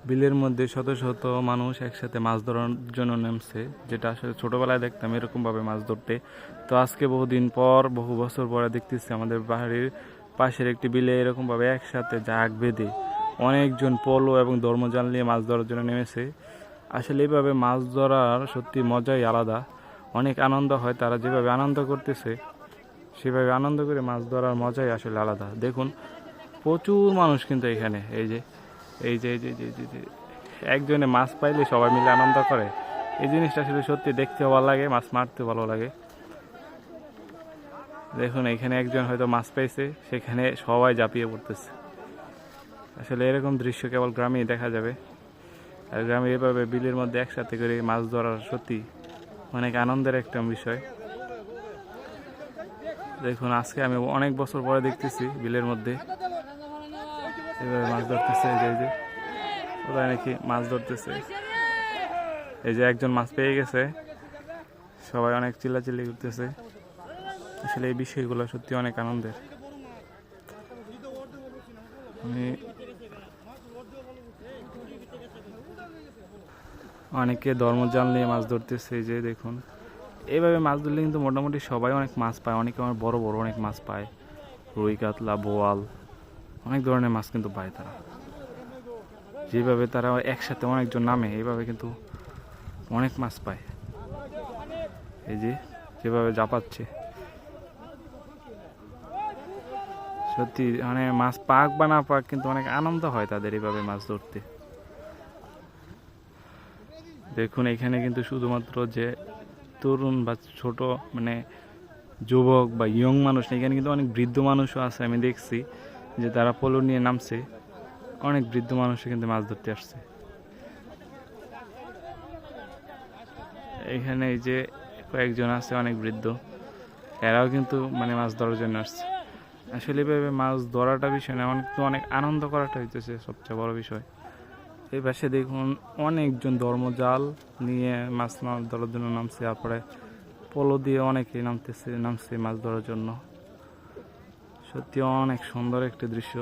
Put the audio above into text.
বিলের মধ্যে শত শত মানুষ একসাথে মাছ ধরার জন্য নেমছে, যেটা আসলে ছোটবেলায় দেখতাম এরকম ভাবে মাছ ধরতে। তো আজকে বহুদিন পর, বহু বছর পরে দেখতেছি আমাদের বাড়ির পাশের একটি বিলে এরকম ভাবে একসাথে জাগ বেঁধে অনেকজন পলো এবং ধর্মজাল নিয়ে মাছ ধরার জন্য নেমেছে। আসলে এইভাবে মাছ ধরার সত্যি মজাই আলাদা, অনেক আনন্দ হয়। তারা যেভাবে আনন্দ করতেছে সেভাবে আনন্দ করে মাছ ধরার মজাই আসলে আলাদা। দেখুন, প্রচুর মানুষ কিন্তু এখানে, এই যে এই যে এই যে এই যে এই যে একজনে মাছ পাইলে সবাই মিলে আনন্দ করে। এই জিনিসটা আসলে সত্যি দেখতেও ভালো লাগে, মাছ মারতেও ভালো লাগে। দেখুন, এখানে একজন হয়তো মাছ পাইছে, সেখানে সবাই ঝাঁপিয়ে পড়তেছে। আসলে এরকম দৃশ্য কেবল গ্রামেই দেখা যাবে। আর গ্রামে এভাবে বিলের মধ্যে একসাথে করে মাছ ধরার সত্যি অনেক আনন্দের একটা বিষয়। দেখুন, আজকে আমি অনেক বছর পরে দেখতেছি বিলের মধ্যে এভাবে মাছ ধরতেছে। এই যে ওরা নাকি মাছ ধরতেছে, এই যে একজন মাছ পেয়ে গেছে, সবাই অনেক চিল্লাচিল্লি করতেছে। আসলে এই বিষয়গুলো সত্যি অনেক আনন্দের। অনেকে ধর্মজাল নিয়ে মাছ ধরতেছে, এই যে দেখুন। এইভাবে মাছ ধরলে কিন্তু মোটামুটি সবাই অনেক মাছ পায়, অনেকে অনেক বড় বড় অনেক মাছ পায়, রুই কাতলা বোয়াল অনেক ধরনের মাছ কিন্তু পায় তারা। যেভাবে তারা একসাথে অনেকজন নামে, এইভাবে কিন্তু অনেক মাছ পায়। এই যে যেভাবে জাপাচ্ছে, সত্যি মানে মাছ পাক বা না পাক কিন্তু অনেক আনন্দ হয় তাদের এইভাবে মাছ ধরতে। দেখুন, এখানে কিন্তু শুধুমাত্র যে তরুণ বা ছোট মানে যুবক বা ইয়ং মানুষ না, এখানে কিন্তু অনেক বৃদ্ধ মানুষও আছে। আমি দেখছি যে তারা পোলো নিয়ে নামছে, অনেক বৃদ্ধ মানুষও কিন্তু মাছ ধরতে আসছে। এখানে এই যে কয়েকজন আছে অনেক বৃদ্ধ, এরাও কিন্তু মানে মাছ ধরার জন্য আসছে। আসলে এভাবে মাছ ধরাটা বিষয় না, অনেক আনন্দ করাটা হইতেছে সবচেয়ে বড় বিষয়। এই পাশে দেখুন অনেকজন ধর্মজাল নিয়ে মাছ ধরার জন্য নামছে, তারপরে পোলো দিয়ে অনেকেই নামছে মাছ ধরার জন্য। সত্যি অনেক সুন্দর একটি দৃশ্য।